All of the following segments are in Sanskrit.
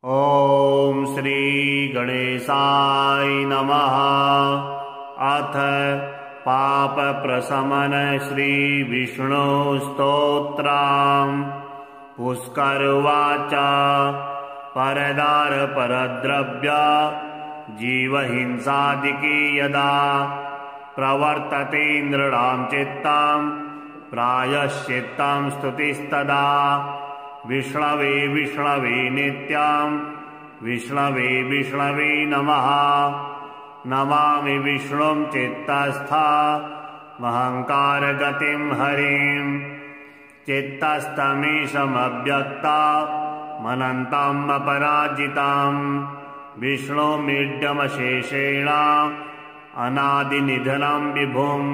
ॐ श्री गणेशाय नमः। अथ पाप प्रशमन श्री विष्णु स्तोत्रम्। पुष्कर उवाच। परदार परद्रव्य जीवहिंसादिकी यदा प्रवर्तते नृणां चित्तं प्रायश्चित्तं स्तुतिस्तदा विष्णवे विष्णवे नित्यं विष्णवे विष्णवे नमः। नमामि विष्णुं चित्तस्थमहङ्कारगतिं हरिं चित्तस्थमीशमव्यक्तमनन्तम् अपराजितं विष्णुमीड्यमशेषेण अनादिनिधनं विभुं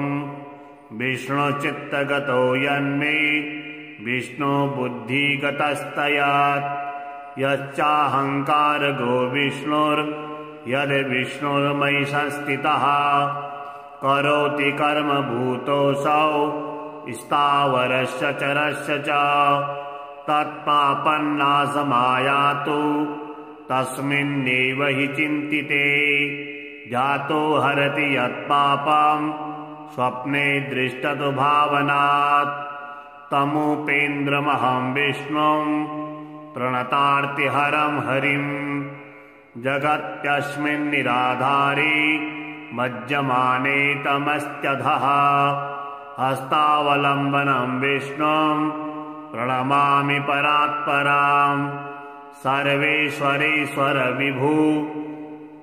विष्णुचित्तगतो यन्मे विष्णु बुद्धिगतस्तयात् यच्चाहंकारगो विष्णुर्यद् विष्णुर्मयि संस्थितः करोति कर्म भूतोऽसौ स्थावरस्य चरस्य च तत्पापन्नाशमायातु तस्मिन्नेव हि चिन्तिते ध्यातो हरति यत्पापं स्वप्ने दृष्टतु भावनात् तमुपेन्द्रमहं विष्णुं प्रणतार्तिहरं हरिं जगत्यस्मिन् निराधारे मज्जमाने तमस्त्यधः हस्तावलम्बनं विष्णुं प्रणमामि परात्परां सर्वेश्वरेश्वर विभु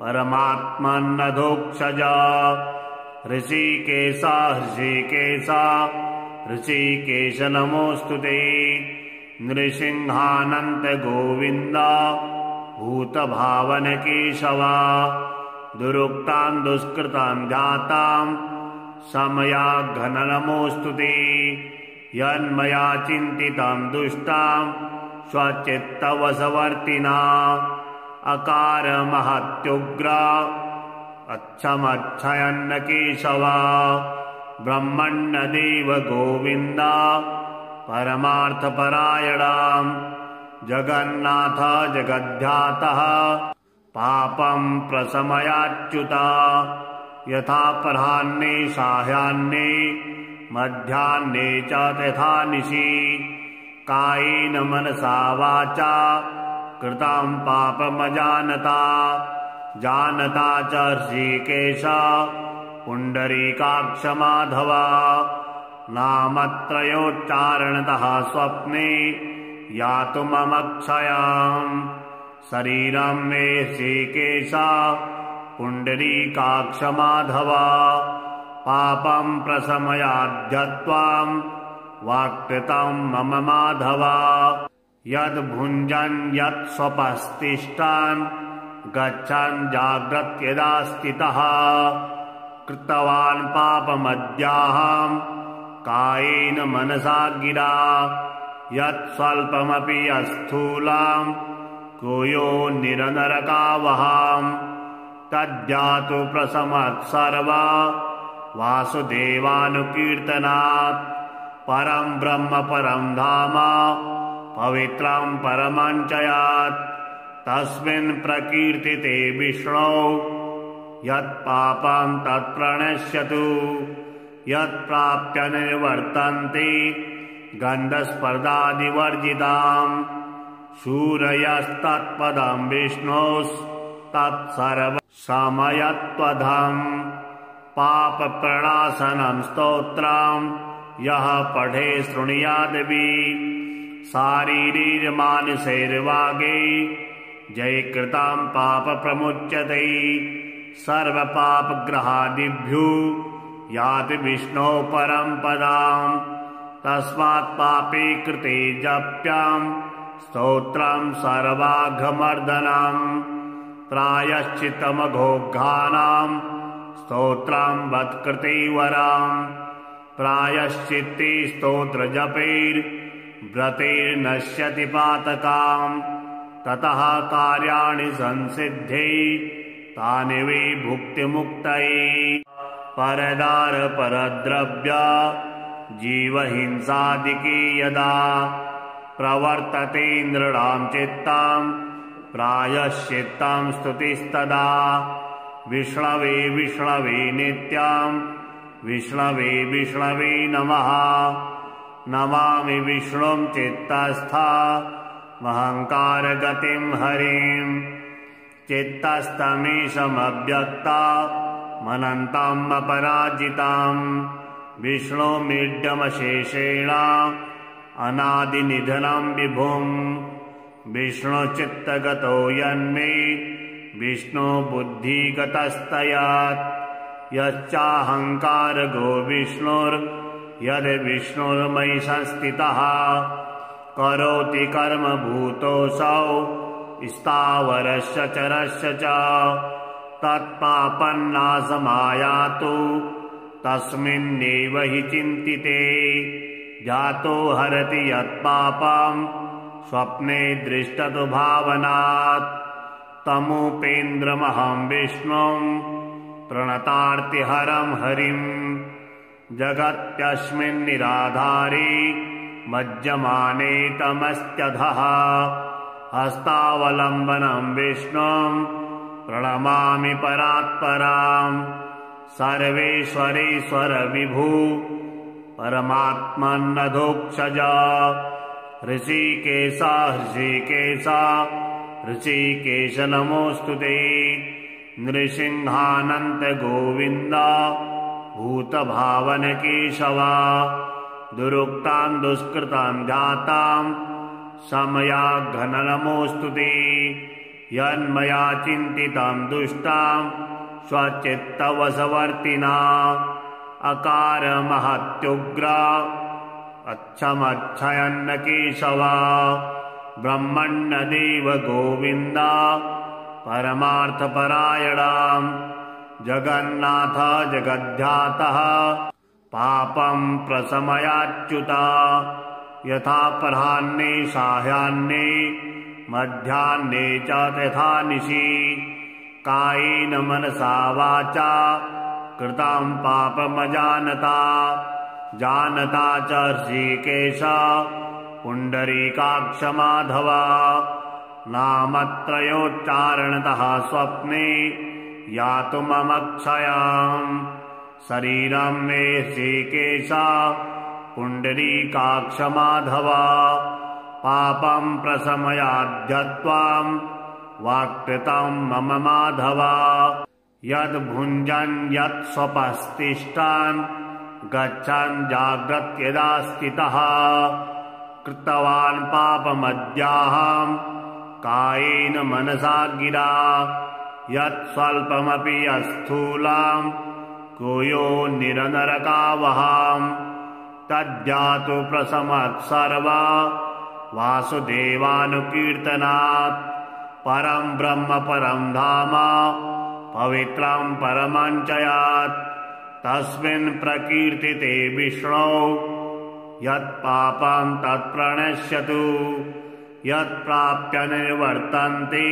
परमात्मन्नधोक्षज ऋषिकेश ऋषिकेश ऋषिकेश नमोऽस्तुते नृसिंहानन्त गोविन्द भूतभावन केशव दुरुक्तां दुष्कृतां ध्यातां समयाघ्न नमोऽस्तुते यन्मया चिन्तितां दुष्टां स्वचित्तवशवर्तिना अकार महत्युग्र अच्छमच्छयन्न केशव ब्रह्मण्यदेव गोविन्द परमार्थपरायणां जगन्नाथ जगद्ध्यातः पापं प्रशमयाच्युत यथापराह्ने सायाह्ने मध्याह्ने च तथा निशि कायेन मनसा वाचा कृतं पापमजानता जानता च ऋषिकेश पुण्डरीकाक्ष माधव नामत्रयोच्चारणतः स्वप्ने यातुममक्षयाम् शरीरं मे ऋषिकेश पुण्डरीकाक्ष माधव पापं प्रशमयाद्यत्वां वाक्कृतं मम माधव यद्भुञ्जन् यत्स्वपस्तिष्ठान् गच्छन् जाग्रत् यदा स्थितः कृतवान् पापमद्याहं कायेन मनसा गिरा यत् स्वल्पमपि अस्थूलं कुयो निरनरकावहां तद्यातु प्रशमत् सर्वा वासुदेवानुकीर्तनात् परं ब्रह्म परं धाम पवित्रं परमञ्चयात् तस्मिन् प्रकीर्तिते विष्णौ यत्पापं तत्प्रणश्यतु यत्प्राप्य निर्वर्तन्ते गन्धस्पर्धादिवर्जितां शूरयस्तत्पदं विष्णोस्तत्सर्वसमयत्वधं पापप्रणाशनं स्तोत्रं यः पठे शृणुयादपि शारीरिर्मानसैर्वागे जयकृतं पापप्रमुच्यते सर्वपापग्रहादिभ्यो याति विष्णो परं पदां तस्मात् पापे कृते जप्यं स्तोत्रं सर्वाघमर्दनं प्रायश्चित्तमघोघानां स्तोत्रं वत्कृते वरां प्रायश्चित्ते स्तोत्रजपैर्व्रतैर्नश्यति पातकां ततः कार्याणि संसिद्धे तानि वै भुक्तिमुक्तये परदार परद्रव्य जीवहिंसादिकी यदा प्रवर्तते नृणां चित्तं प्रायश्चित्तं स्तुतिस्तदा विष्णवे विष्णवे नित्यं विष्णवे विष्णवे नमः। नमामि विष्णुं चित्तस्था महङ्कारगतिं हरिं चित्तस्तमीशमव्यक्ता मनन्तम् अपराजिताम् विष्णुमीड्यमशेषेण अनादिनिधनं विभुम् विष्णुचित्तगतो यन्मे विष्णुबुद्धिगतस्तयात् यच्चाहङ्कारगो विष्णुर्यद् विष्णुर्मयि संस्थितः करोति कर्म भूतोऽसौ स्थावरस्य चरस्य च तत्पापन्नाशमायातु तस्मिन्नेव हि चिन्तिते जातो हरति यत्पापं स्वप्ने दृष्टतु भावनात् तमुपेन्द्रमहं विष्णुं प्रणतार्तिहरं हरिं जगत्यस्मिन् निराधारे मज्जमाने तमस्त्यधः हस्तावलम्बनं विष्णुं प्रणमामि परात्परां सर्वेश्वरेश्वर विभु परमात्मन्नधोक्षज ऋषिकेश ऋषिकेश ऋषिकेश नमोऽस्तु ते नृसिंहानन्त गोविन्द भूतभावन केशव दुरुक्तां दुष्कृतां जातां समयाघन नमोऽस्तु ते यन्मया चिन्तितां दुष्टां स्वचित्तवशवर्तिना अकार महत्युग्र अच्छमच्छयन्न केशव ब्रह्मण्यदेव गोविन्द परमार्थपरायणां जगन्नाथ जगद्धातः पापं प्रशमयाच्युत यथापराह्ने सायाह्ने मध्याह्ने च तथा निशि कायेन मनसा वाचा कृतं पापमजानता जानता च ऋषिकेश पुण्डरीकाक्ष माधव नामत्रयोच्चारणतः स्वप्ने यातुममक्षयाम् शरीरं मे ऋषिकेश पुण्डरीकाक्ष माधव पापं प्रशमयाद्यत्वां वाक्कृतं मम माधव यद्भुञ्जन् यत्स्वपस्तिष्ठान् गच्छन् जाग्रत् यदा स्थितः कृतवान् पापमद्याहं कायेन मनसा गिरा यत्स्वल्पमपि अस्थूलां कुयो निरनरकावहां तज्जातु प्रशमत् सर्वा वासुदेवानुकीर्तनात् परं ब्रह्म परं धाम पवित्रं परमं च यात् तस्मिन् प्रकीर्तिते विष्णो यत्पापं तत्प्रणश्यतु यत्प्राप्य निर्वर्तन्ते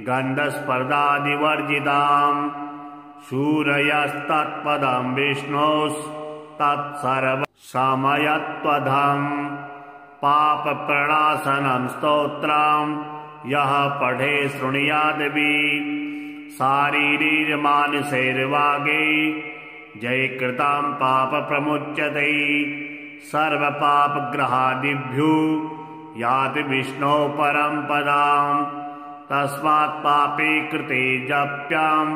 गन्धस्पर्धादिवर्जितां शूरयस्तत्पदं विष्णोस्तत्सर्वसमयत्वदम् पापप्रणाशनं स्तोत्रं यः पठे शृणुयादपि शारीरिर्मानसैर्वागे जयकृतं पापप्रमुच्यते सर्वपापग्रहादिभ्यो याति विष्णो परं पदां तस्मात् पापे कृते जप्यां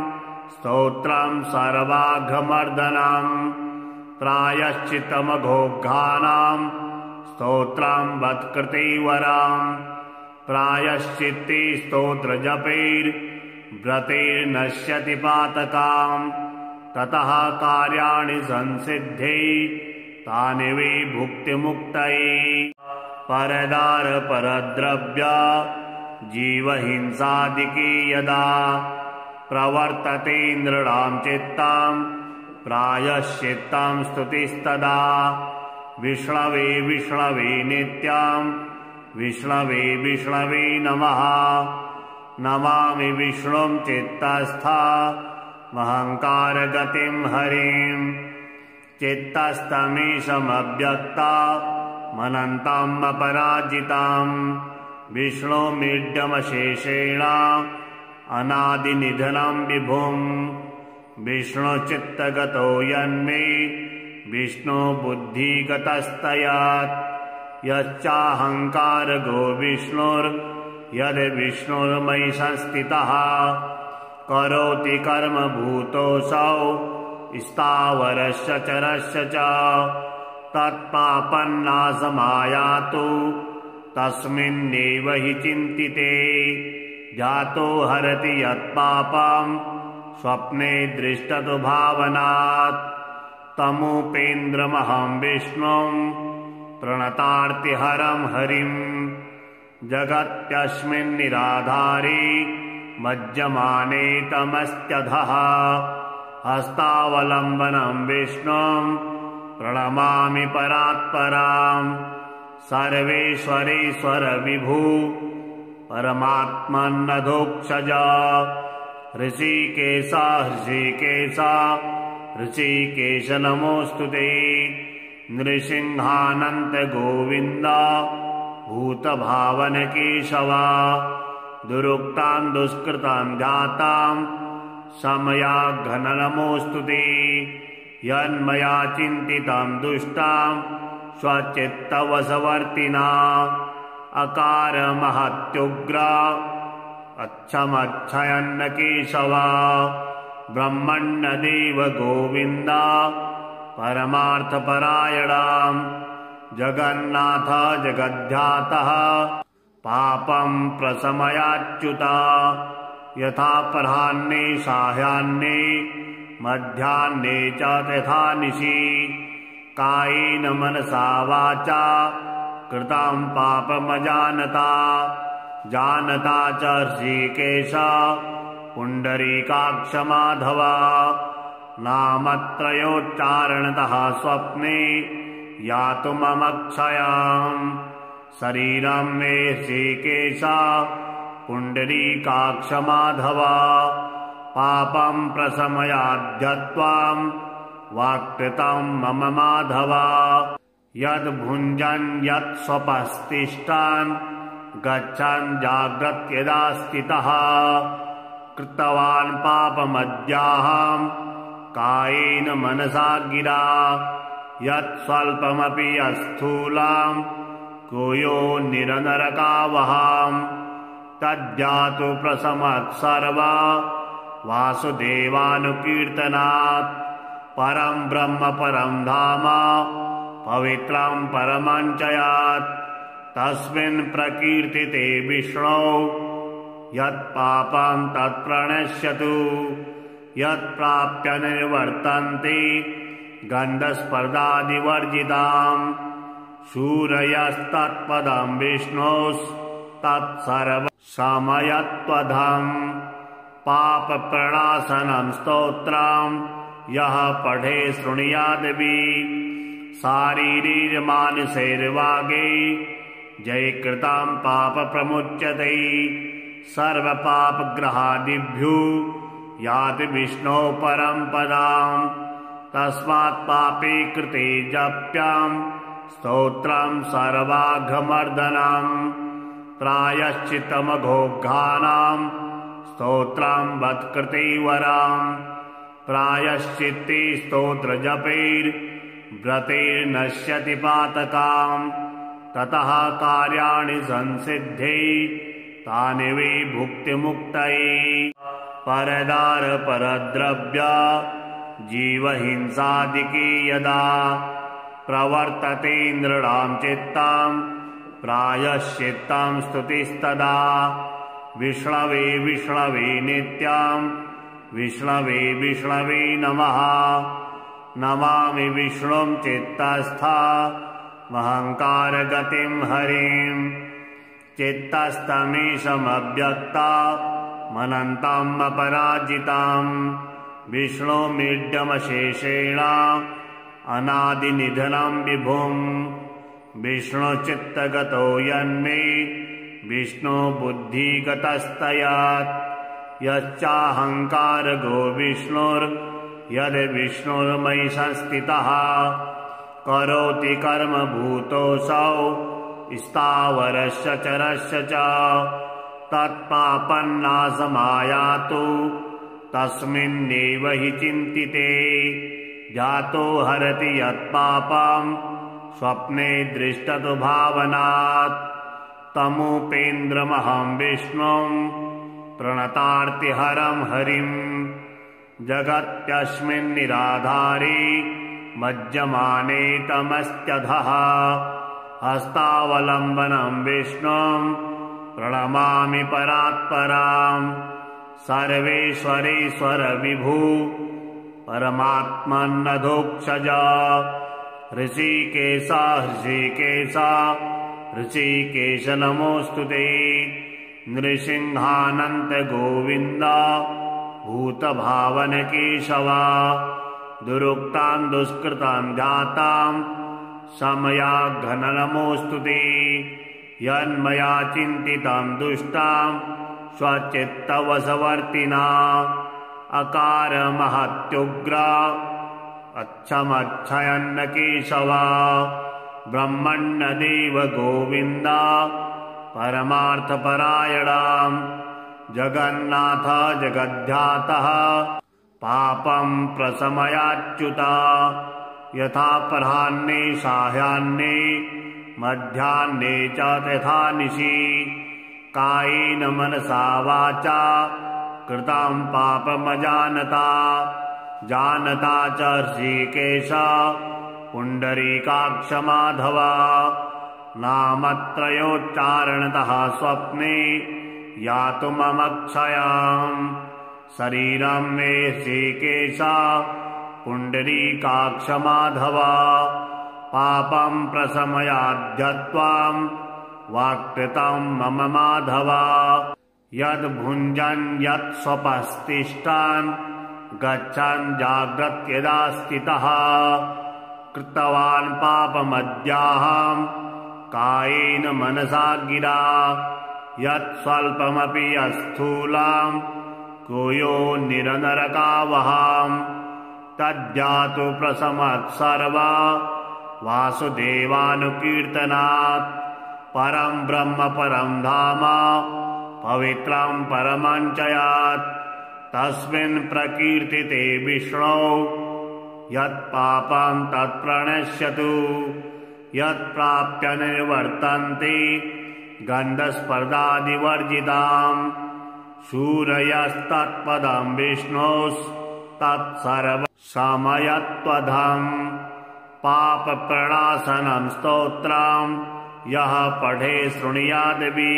स्तोत्रं सर्वाघमर्दनं प्रायश्चित्तमघोघानां स्तोत्रं वत्कृते वरां प्रायश्चित्ते स्तोत्रजपैर्व्रतैर्नश्यति पातकां ततः कार्याणि संसिद्धे तानि वै भुक्तिमुक्तये परदार परद्रव्य जीवहिंसादिके यदा प्रवर्तते नृणां चित्तं प्रायश्चित्तं स्तुतिस्तदा विष्णवे विष्णवे नित्यं विष्णवे विष्णवे नमः। नमामि विष्णुं चित्तस्था महङ्कारगतिं हरिं चित्तस्तमीशमव्यक्ता मनन्तम् अपराजिताम् विष्णुमीड्यमशेषेण अनादिनिधनं विभुम् विष्णुचित्तगतो यन्मे विष्णुबुद्धिगतस्तयात् यच्चाहङ्कारगो विष्णुर्यद् विष्णुर्मयि संस्थितः करोति कर्म भूतोऽसौ स्थावरस्य चरस्य च तत्पापन्नाशमायातु तस्मिन्नेव हि चिन्तिते जातो हरति यत्पापं स्वप्ने दृष्टतु भावनात् तमुपेन्द्रमहं विष्णुं प्रणतार्तिहरं हरिं जगत्यस्मिन्निराधारे मज्जमाने तमस्त्यधः हस्तावलम्बनं विष्णुं प्रणमामि परात्परां सर्वेश्वरेश्वर विभु परमात्मन्नधोक्षज ऋषिकेश ऋषिकेश ऋषिकेश नमोऽस्तु ते नृसिंहानन्त गोविन्द भूतभावन केशव दुरुक्तां दुष्कृतां जातां समयाघन नमोऽस्तु ते यन्मया चिन्तितां दुष्टां स्वचित्तवशवर्तिना अकार महत्युग्र अच्छमच्छयन्न केशव ब्रह्मण्यदेव गोविन्द परमार्थपरायणां जगन्नाथ जगद्धातः पापं प्रशमयाच्युत यथापराह्ने सायाह्ने मध्याह्ने च तथा निशि कायेन मनसा वाचा कृतं पापमजानता जानता च ऋषिकेश पुण्डरीकाक्ष माधव नामत्रयोच्चारणतः स्वप्ने यातुममक्षयाम् शरीरं मे ऋषिकेश पुण्डरीकाक्ष माधव पापं प्रशमयाद्यत्वां वाक्कृतं मम माधव यद्भुञ्जन् यत्स्वपस्तिष्ठान् गच्छन् जाग्रत् यदा स्थितः कृतवान् पापमद्याहं कायेन मनसा गिरा यत्स्वल्पमपि अस्थूलं कुयो निरनरकावहां तज्जातु प्रशमत् सर्वा वासुदेवानुकीर्तनात् परं ब्रह्म परं धाम पवित्रं परमं च यात् तस्मिन् प्रकीर्तिते विष्णो यत्पापं तत्प्रणश्यतु यत्प्राप्य निर्वर्तन्ते गन्धस्पर्धादिवर्जितां शूरयस्तत्पदं विष्णोस्तत्सर्वसमयत्वदं पापप्रणाशनं स्तोत्रं यः पठे शृणुयादपि शारीरिर्मानसैर्वागे जयकृतं पापप्रमुच्यते सर्वपापग्रहादिभ्यो याति विष्णो परं पदां तस्मात् पापे कृते जप्यां स्तोत्रं सर्वाघमर्दनं प्रायश्चित्तमघोघानां स्तोत्रं वत्कृते वरां प्रायश्चित्ते स्तोत्रजपैर्व्रतैर्नश्यति पातकां ततः कार्याणि संसिद्धे तानि वै भुक्तिमुक्तये परदार परद्रव्य जीवहिंसादिके यदा प्रवर्तते नृणां चित्तां प्रायश्चित्तं स्तुतिस्तदा विष्णवे विष्णवे नित्यां विष्णवे विष्णवे नमः नमामि विष्णुं चित्तस्था महङ्कारगतिं हरिं चित्तस्तमीशमव्यक्ता मनन्तं अपराजितां विष्णुमीड्यमशेषेण अनादिनिधनं विभुं विष्णुचित्तगतो यन्मे विष्णुबुद्धिगतस्तयात् यच्चाहङ्कारगो विष्णुर्यद् विष्णुर्मयि संस्थितः करोति कर्म भूतोऽसौ स्थावरस्य चरस्य च तत्पापन्नाशमायातु तस्मिन्नेव हि चिन्तिते जातो हरति यत्पापं स्वप्ने दृष्टतु भावनात् तमुपेन्द्रमहं विष्णुं प्रणतार्तिहरं हरिं जगत्यस्मिन्निराधारे मज्जमाने तमस्त्यधः हस्तावलम्बनं विष्णुं प्रणमामि परात्परां सर्वेश्वरेश्वर विभु परमात्मन्नधोक्षज ऋषिकेश ऋषिकेश ऋषिकेश नमोऽस्तु ते नृसिंहानन्त गोविन्द भूतभावन केशव दुरुक्तां दुष्कृतां जातां समयाघ्न नमोऽस्तु ते यन्मया चिन्तितां दुष्टां स्वचित्तवशवर्तिना अकार महत्युग्र अच्छमच्छयन्न केशव ब्रह्मण्यदेव गोविन्द परमार्थपरायणां जगन्नाथ जगद्धातः पापं प्रशमयाच्युत यथापराह्ने सायाह्ने मध्याह्ने च तथा निशि कायेन मनसा वाचा कृतं पापमजानता जानता च ऋषिकेश पुण्डरीकाक्ष माधव नामत्रयोच्चारणतः स्वप्ने यातुममक्षयाम् शरीरं मे ऋषिकेश पुण्डरीकाक्ष माधव पापं प्रशमयाद्यत्वां वाक्कृतं मम माधव यद्भुञ्जन् यत् स्वपस्तिष्ठान् गच्छन् जाग्रत्यदा स्थितः कृतवान् पापमद्याहं कायेन मनसा गिरा यत् स्वल्पमपि अस्थूलां कुयो निरनरकावहां तद्यातु प्रशमत् सर्वा वासुदेवानुकीर्तनात् परं ब्रह्म परं धाम पवित्रं परमं च यात् तस्मिन् प्रकीर्तिते विष्णो यत्पापं तत्प्रणश्यतु यत्प्राप्य निवर्तन्ते गन्धस्पर्धादिवर्जितां शूरयस्तत्पदं विष्णोस्तत्सर्वसमयत्वदं पापप्रणाशनं स्तोत्रं यः पठे शृणुयादपि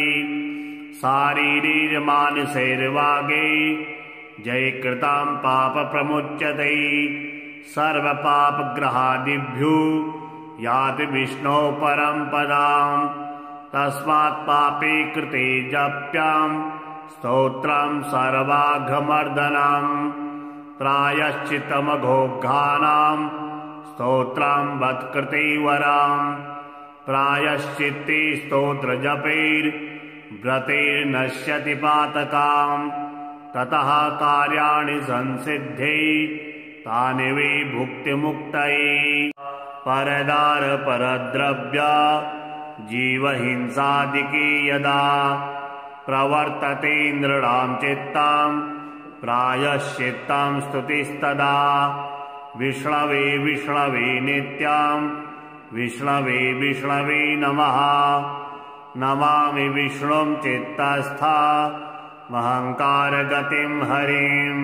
शारीरिर्मानसैर्वागे जयकृतां पापप्रमुच्यते सर्वपापग्रहादिभ्यो याति विष्णो परं पदां तस्मात् पापे कृते जप्यां स्तोत्रं सर्वाघमर्दनं प्रायश्चित्तमघोघानां स्तोत्रं वत्कृते वरां प्रायश्चित्ते स्तोत्रजपैर्व्रतैर्नश्यति पातकां ततः कार्याणि संसिद्धे तानि वै भुक्तिमुक्तये परदार परद्रव्य जीवहिंसादिके यदा प्रवर्तते नृणां चित्तं प्रायश्चित्तं स्तुतिस्तदा विष्णवे विष्णवे नित्यं विष्णवे विष्णवे नमः नमामि विष्णुं चित्तस्था महङ्कारगतिं हरिं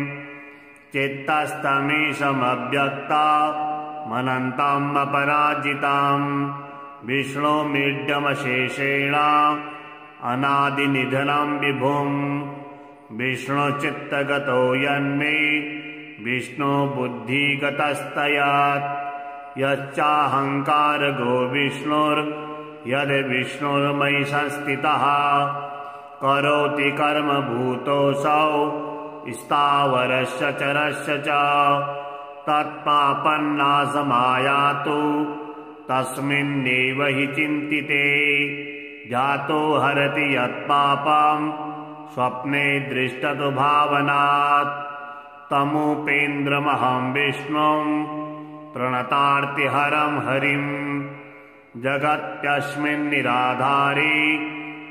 चित्तस्तमीशमव्यक्ता मनन्तं अपराजितं विष्णुमीड्यमशेषेण अनादिनिधनं विभुं विष्णुचित्तगतो यन्मे विष्णुबुद्धिगतस्तयात् यच्चाहङ्कारगो विष्णुर्यद् विष्णुर्मयि संस्थितः करोति कर्मभूतोऽसौ स्थावरस्य चरस्य च तत्पापन्नाशमायातु तस्मिन्नेव हि चिन्तिते जातो हरति यत्पापं स्वप्ने दृष्टतु भावनात् तमुपेन्द्रमहं विष्णुं प्रणतार्तिहरं हरिं जगत्यस्मिन्निराधारे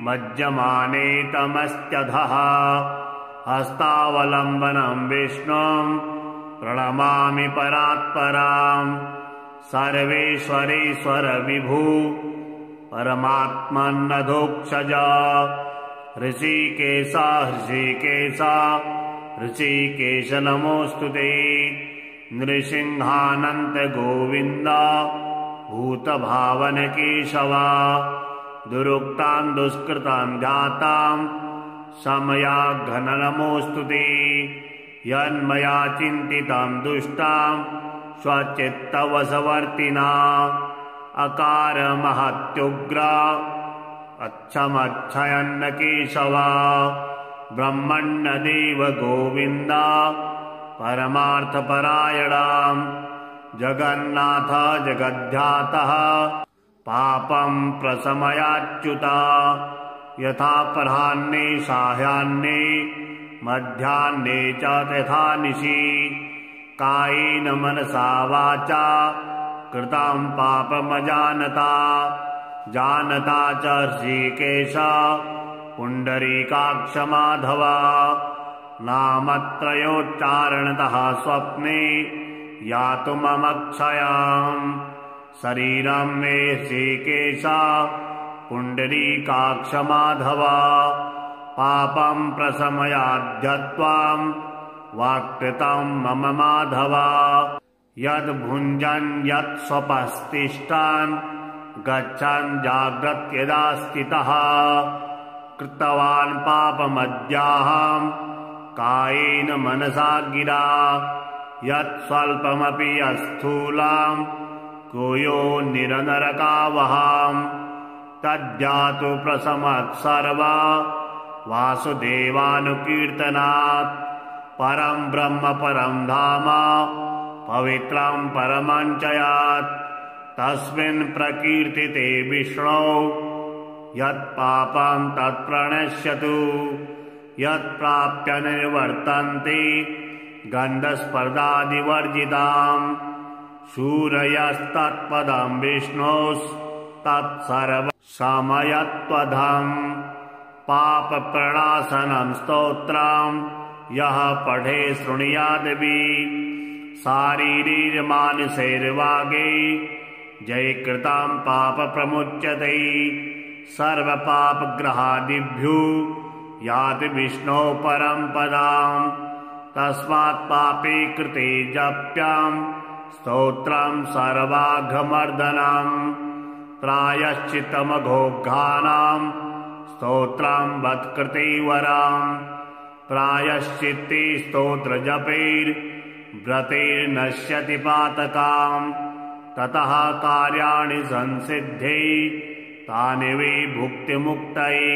मज्जमाने तमस्त्यधः हस्तावलम्बनं विष्णुं प्रणमामि परात्पराम् सर्वेश्वरेश्वर विभु परमात्मन्नधोक्षज ऋषिकेश ऋषिकेश ऋषिकेश नमोऽस्तुते नृसिंहानन्त गोविन्द भूतभावन केशव दुरुक्तां दुष्कृतां जातां समयाघ्न नमोऽस्तुते यन्मया चिन्तितां दुष्टां स्वचित्तवशवर्तिना अकार महत्युग्र अच्छमच्छयन्न केशव ब्रह्मण्यदेव गोविन्द परमार्थपरायणां जगन्नाथ जगद्धातः पापं प्रशमयाच्युत यथापराह्ने सायाह्ने मध्याह्ने च तथा निशि कायेन मनसा वाचा कृतं पापमजानता जानता च ऋषिकेश पुण्डरीकाक्ष माधव नामत्रयोच्चारणतः स्वप्ने यातुममक्षयाम् शरीरं मे ऋषिकेश पुण्डरीकाक्ष माधव पापं प्रशमयाद्यत्वां वाक्कृतं मम माधव यद्भुञ्जन् यत् स्वपस्तिष्ठान् गच्छन् जाग्रत् यदा स्थितः कृतवान् पापमद्याहं कायेन मनसा गिरा यत् स्वल्पमपि अस्थूलां कुयो निरनरकावहाम् तद्यातु प्रशमत् सर्वा वासुदेवानुकीर्तनात् परं ब्रह्म परं धाम पवित्रं परमञ्चयात् तस्मिन् प्रकीर्तिते विष्णौ यत्पापं तत्प्रणश्यतु यत्प्राप्य निर्वर्तन्ते गन्धस्पर्धादिवर्जिताम् शूरयस्तत्पदं विष्णोस्तत्सर्वसमयत्वधम् पापप्रणाशनं स्तोत्रं यः पठे शृणुयादपि शारीरिर्मानसैर्वागे जयकृतं पापप्रमुच्यते सर्वपापग्रहादिभ्यो याति विष्णो परं पदाम् तस्मात् पापे कृते जप्यां स्तोत्रं सर्वाघमर्दनम् प्रायश्चित्तमघोघानां स्तोत्रं वत्कृते वराम् प्रायश्चित्ते स्तोत्रजपैर्व्रतैर्नश्यति पातकाम् ततः कार्याणि संसिद्धे तानि वै भुक्तिमुक्तये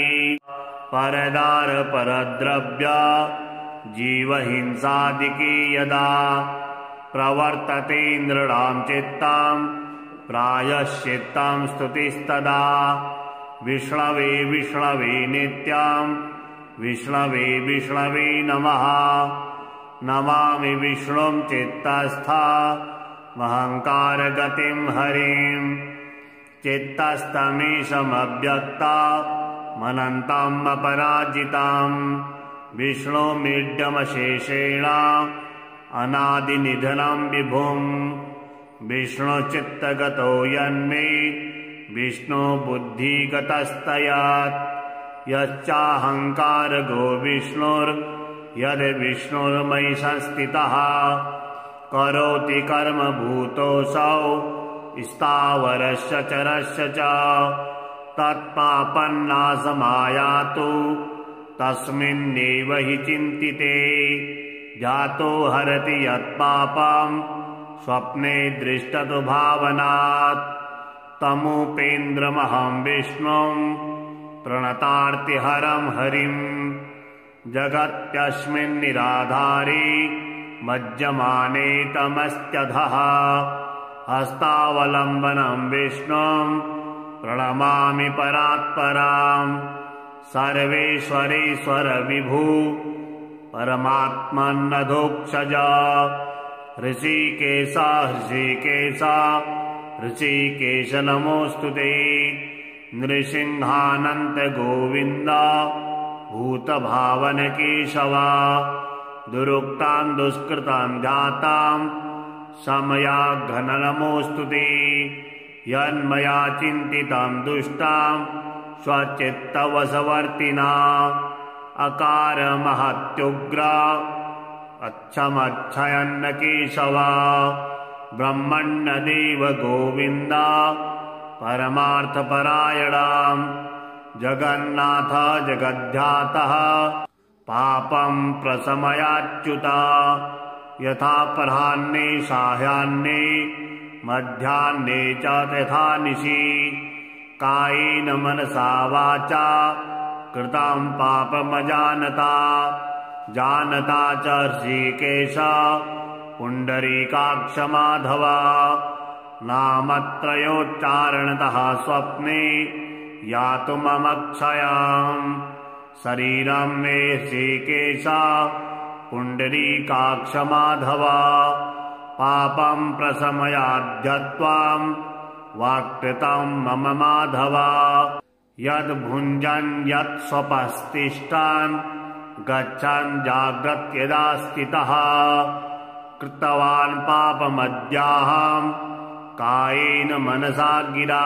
परदार परद्रव्य जीवहिंसादिके यदा प्रवर्तते नृणां चित्तं प्रायश्चित्तं स्तुतिस्तदा विष्णवे विष्णवे नित्यं विष्णवे विष्णवे नमः नमामि विष्णुं चित्तस्था महङ्कारगतिं हरिं चित्तस्तमीशमव्यक्ता मनन्तम् अपराजिताम् विष्णुमीड्यमशेषेण अनादिनिधनं विभुम् विष्णुचित्तगतो यन्मे विष्णुबुद्धिगतस्तयात् यच्चाहङ्कारगो विष्णुर्यद्विष्णुर्मयि संस्थितः करोति कर्म भूतोऽसौ स्थावरस्य चरस्य च तत्पापन्नाशमायातु तस्मिन्नेव हि चिन्तिते जातो हरति यत्पापं स्वप्ने दृष्टतु भावनात् तमुपेन्द्रमहं विष्णुं प्रणतार्तिहरं हरिं जगत्यस्मिन्निराधारे मज्जमाने तमस्त्यधः हस्तावलम्बनं विष्णुं प्रणमामि परात्पराम् सर्वेश्वरेश्वर विभु परमात्मन्नधोक्षज ऋषिकेश ऋषिकेश ऋषिकेश नमोऽस्तु ते। नृसिंहानन्त गोविन्द भूतभावन केशव दुरुक्तां दुष्कृतां जातां समयाघ्न नमोऽस्तु ते। यन्मया चिन्तितां दुष्टां स्वचित्तवशवर्तिना अकार महत्युग्र अच्छमच्छयन्न केशव ब्रह्मण्यदेव गोविन्द परमार्थपरायणां जगन्नाथ जगद्धातः पापं प्रशमयाच्युत। यथापराह्ने सायाह्ने मध्याह्ने च तथा निशि कायेन मनसा वाचा कृतं पापमजानता जानता च ऋषिकेश पुण्डरीकाक्ष माधव। नामत्रयोच्चारणतः स्वप्ने यातुमक्षयाम् शरीरं मे ऋषिकेश पुण्डरीकाक्ष माधव। पापं प्रशमयाद्यत्वां वाक्कृतं मम माधव। यद्भुञ्जन् यत्स्वपस्तिष्ठान् गच्छन् जाग्रत् यदा स्थितः कृतवान् पापमद्याहं कायेन मनसा गिरा।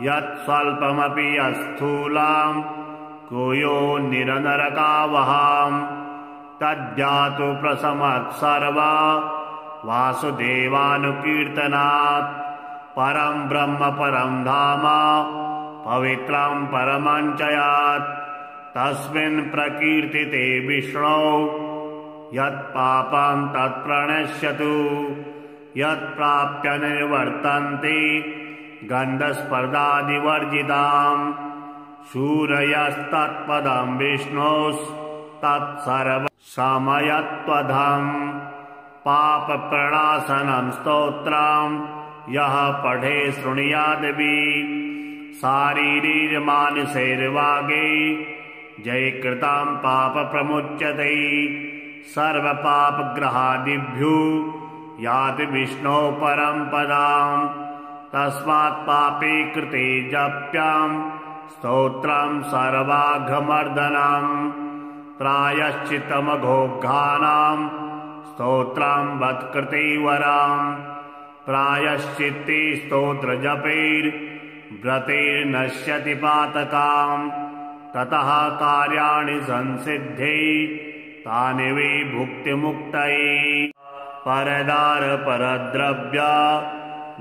यत्स्वल्पमपि स्थूलं कुयो निरनरकावहां तद्यातु प्रशमत् सर्वा वासुदेवानुकीर्तनात्। परं ब्रह्म परं धाम पवित्रं परमं च यत् तस्मिन् प्रकीर्तिते विष्णो यत्पापं तत्प्रणश्यतु। यत्प्राप्य निर्वर्तन्ते गन्धस्पर्धादिवर्जिताम् शूरयस्तत्पदं विष्णोस्तत्सर्वसमयत्वधम्। पापप्रणाशनं स्तोत्रं यः पठे शृणुयादपि शारीरिर्मानसैर्वागे जयकृतं पापप्रमुच्यते। सर्वपापग्रहादिभ्यो याति विष्णो परं पदम्। तस्मात् पापे कृते जप्यं स्तोत्रं सर्वाघमर्दनम्। प्रायश्चित्तमघोघानां स्तोत्रं वत्कृते वरम्। प्रायश्चित्ते स्तोत्रजपैर्व्रतैर्नश्यति पातकाम्। ततः कार्याणि संसिद्धे तानि वै भुक्तिमुक्तये। परदार परद्रव्य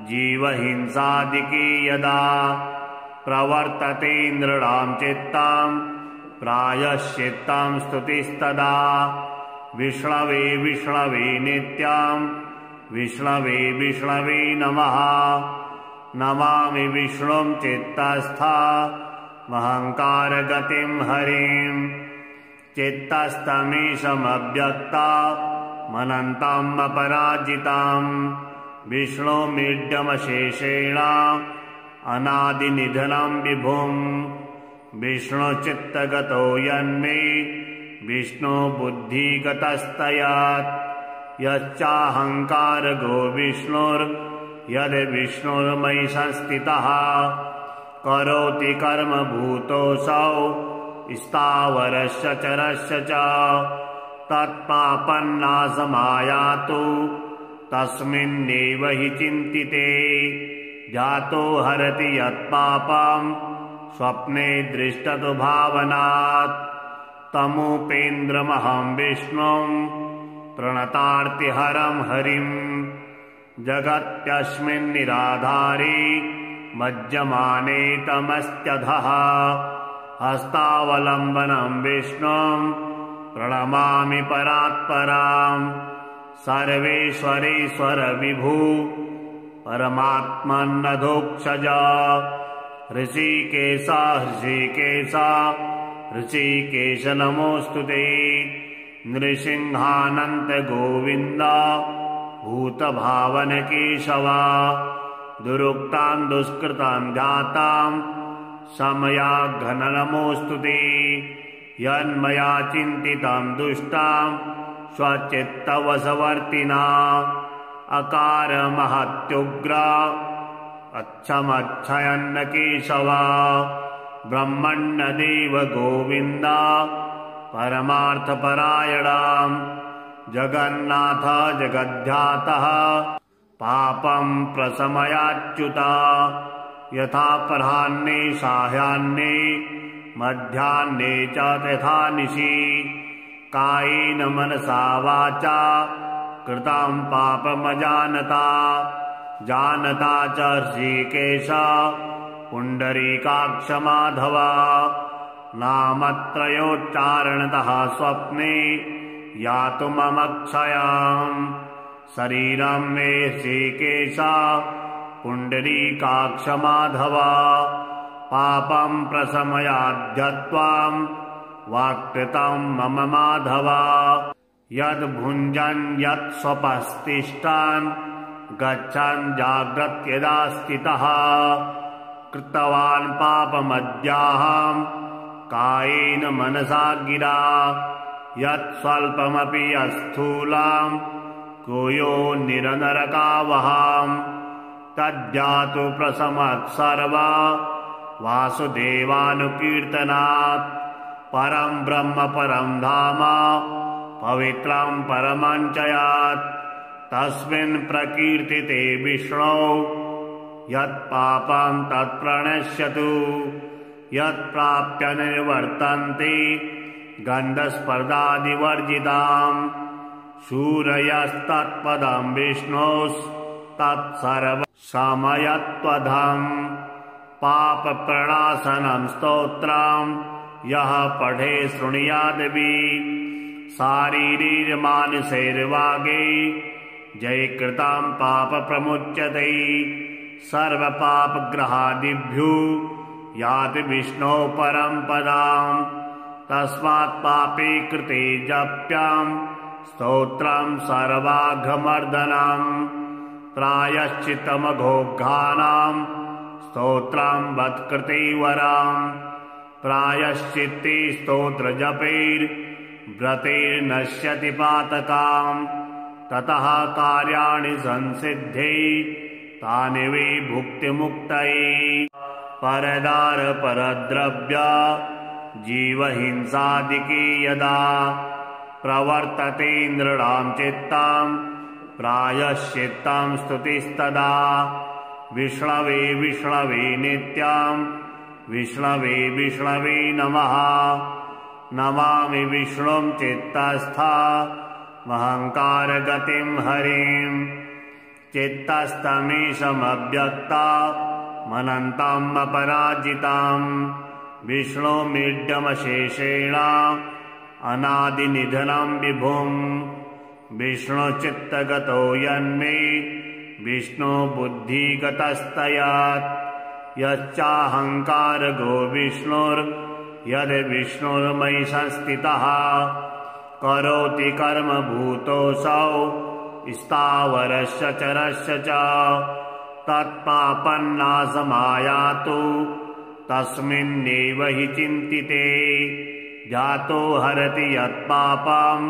जीवहिंसादिके यदा प्रवर्तते नृणां चित्तं प्रायश्चित्तं स्तुतिस्तदा। विष्णवे विष्णवे नित्यं विष्णवे विष्णवे नमः। नमामि विष्णुं चित्तस्थमहङ्कारगतिं हरिं। चित्तस्थमीशमव्यक्तमनन्तम् अपराजितम्। विष्णुमीड्यमशेषेण अनादिनिधनं विभुम्। विष्णुचित्तगतो यन्मे विष्णुबुद्धिगतस्तयात्। यच्चाहङ्कारगो विष्णुर्यद् विष्णुर्मयि संस्थितः। करोति कर्म भूतोऽसौ स्थावरस्य चरस्य च। तत्पापन्नाशमायातु तस्मिन्नेव हि चिन्तिते। जातो हरति यत्पापं स्वप्ने दृष्टतु भावनात्। तमुपेन्द्रमहं विष्णुं प्रणतार्तिहरं हरिं। जगत्यस्मिन्निराधारे मज्जमाने तमस्त्यधः। हस्तावलम्बनं विष्णुं प्रणमामि परात्परां। सर्वेश्वरेश्वर विभु परमात्मन्नधोक्षज। ऋषिकेश ऋषिकेश ऋषिकेश नमोऽस्तु ते। नृसिंहानन्त गोविन्द भूतभावन केशव दुरुक्तां दुष्कृतां जातां समयाघ्न नमोऽस्तु ते। यन्मया चिन्तितां दुष्टां स्वचित्तवशवर्तिना अकार महत्युग्र अच्छमक्षयन्न केशव ब्रह्मण्यदेव गोविन्द परमार्थपरायणाम् जगन्नाथ जगद्धातः पापं प्रशमयाच्युत यथापराह्ने सायाह्ने मध्याह्ने च तथा निशि कायेन मनसा वाचा कृतं पापमजानता जानता च ऋषिकेश पुण्डरीकाक्ष माधव नामत्रयोच्चारणतः स्वप्ने यातुमक्षयाम् शरीरं मे ऋषिकेश पुण्डरीकाक्ष माधव पापं प्रशमयाद्यत्वां वाक्कृतं मम माधव यद्भुञ्जन् यत्स्वपस्तिष्ठान् गच्छन् जाग्रत् यदा स्थितः कृतवान् पापमद्याहं कायेन मनसा गिरा यत्स्वल्पमपि अस्थूलं कुयो निरनरकावहाम् तज्जातु प्रशमत् सर्वा वासुदेवानुकीर्तनात् परं ब्रह्म परं धाम पवित्रं परमं च यात् तस्मिन् प्रकीर्तिते विष्णो यत्पापं तत्प्रणश्यतु यत्प्राप्य निर्वर्तन्ते गन्धस्पर्धादिवर्जिताम् शूरयस्तत्पदं विष्णोस्तत्सर्वसमयत्वधम् पापप्रणाशनं स्तोत्रम् यः पठे शृणुयादपि शारीरिर्मानसैर्वागे जयकृतं पापप्रमुच्यते सर्वपापग्रहादिभ्यो याति विष्णो परं पदाम् तस्मात् पापे कृते जप्यां स्तोत्रं सर्वाघमर्दनम् प्रायश्चित्तमघोघानां स्तोत्रं वत्कृते वराम् प्रायश्चित्ते स्तोत्रजपैर्व्रतैर्नश्यति पातकाम् ततः कार्याणि संसिद्धे तानि वै भुक्तिमुक्तये परदार परद्रव्य जीवहिंसादिके यदा प्रवर्तते नृणां चित्तं प्रायश्चित्तं स्तुतिस्तदा विष्णवे विष्णवे नित्यं विष्णवे विष्णवे नमः नमामि विष्णुं चित्तस्था महङ्कारगतिं हरिं चित्तस्तमीशमव्यक्ता मनन्तम् अपराजिताम् विष्णुमीड्यमशेषेण अनादिनिधनं विभुम् विष्णुचित्तगतो यन्मे विष्णुबुद्धिगतस्तयात् यच्चाहङ्कारगो विष्णुर्यद्विष्णुर्मयि संस्थितः करोति कर्म भूतोऽसौ स्थावरस्य चरस्य च तत्पापन्नाशमायातु तस्मिन्नेव हि चिन्तिते जातो हरति यत्पापं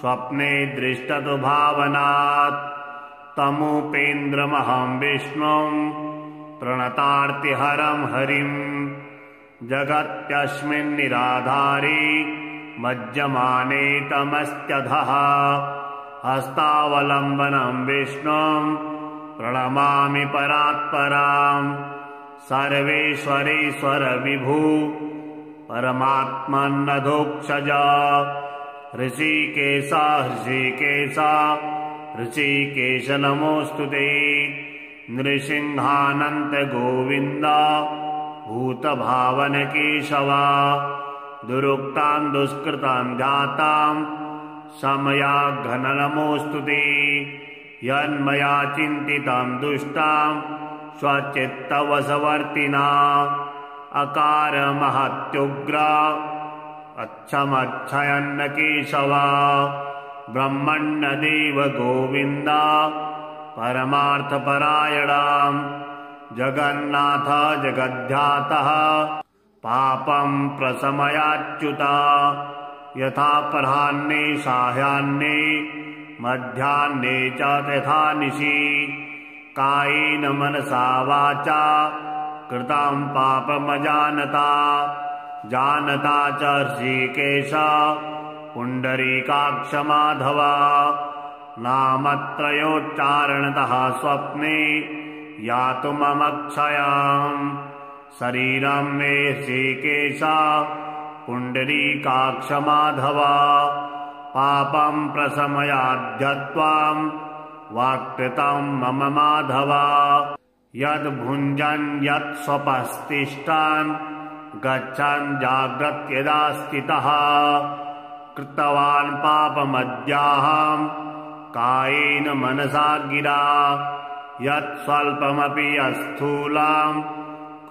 स्वप्ने दृष्टतु भावनात् तमुपेन्द्रमहं विष्णुं प्रणतार्तिहरं हरिं जगत्यस्मिन्निराधारे मज्जमाने तमस्त्यधः हस्तावलम्बनं विष्णुं प्रणमामि परात्पराम् सर्वेश्वरेश्वर विभु परमात्मन्नधोक्षज ऋषिकेश ऋषिकेश ऋषिकेश नमोऽस्तु ते नृसिंहानन्त गोविन्द भूतभावन केशव दुरुक्तां दुष्कृतां जातां समयाघन नमोऽस्तु ते यन्मया चिन्तितं दुष्टां स्वचित्तवशवर्तिना अकार महत्युग्र अच्छमक्षयन्न केशव ब्रह्मण्यदेव गोविन्द परमार्थपरायणाम् जगन्नाथ जगद्धातः पापं प्रशमयाच्युत यथापराह्ने सायाह्ने मध्याह्ने च तथा निशि कायेन मनसा वाचा कृतं पापमजानता जानता च ऋषिकेश पुण्डरीकाक्ष माधव नामत्रयोच्चारणतः स्वप्ने यातुममक्षयाम् शरीरं मे ऋषिकेश पुण्डरीकाक्ष माधव पापं प्रशमयाद्यत्वां वाक्कृतं मम माधव यद्भुञ्जन् यत् स्वपस्तिष्ठान् गच्छन् जाग्रत्यदा स्थितः कृतवान् पापमद्याहं कायेन मनसा गिरा यत् स्वल्पमपि अस्थूलां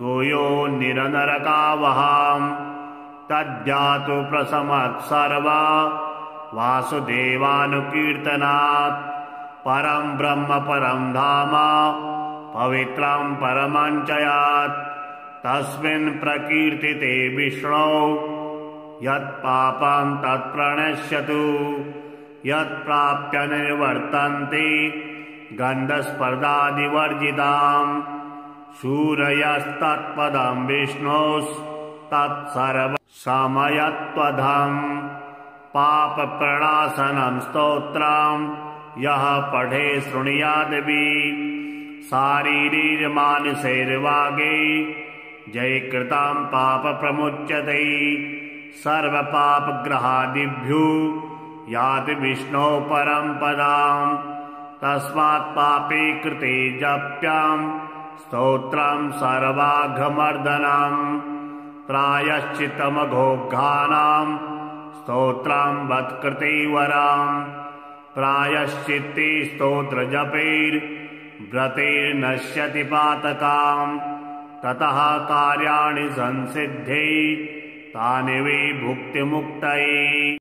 कुयो निरनरकावहाम् तद्यातु प्रशमत् सर्वा वासुदेवानुकीर्तनात् परं ब्रह्म परं धाम पवित्रं परमं च यात् तस्मिन् प्रकीर्तिते विष्णो यत्पापं तत्प्रणश्यतु यत्प्राप्य निर्वर्तन्ते गन्धस्पर्धादिवर्जिताम् शूरयस्तत्पदं विष्णोस्तत्सर्वसमयत्वधम् पापप्रणाशनं स्तोत्रं यः पठे शृणुयादपि शारीरिर्मानसैर्वागे जयकृतं पापप्रमुच्यते सर्वपापग्रहादिभ्यो याति विष्णो परं पदाम् तस्मात् पापे कृते जप्यां स्तोत्रं सर्वाघमर्दनम् प्रायश्चित्तमघोघानां स्तोत्रं वत्कृते वराम् प्रायश्चित्ते स्तोत्रजपैर्व्रतैर्नश्यति पातकाम् ततः कार्याणि संसिद्धे तानि वै भुक्तिमुक्तये।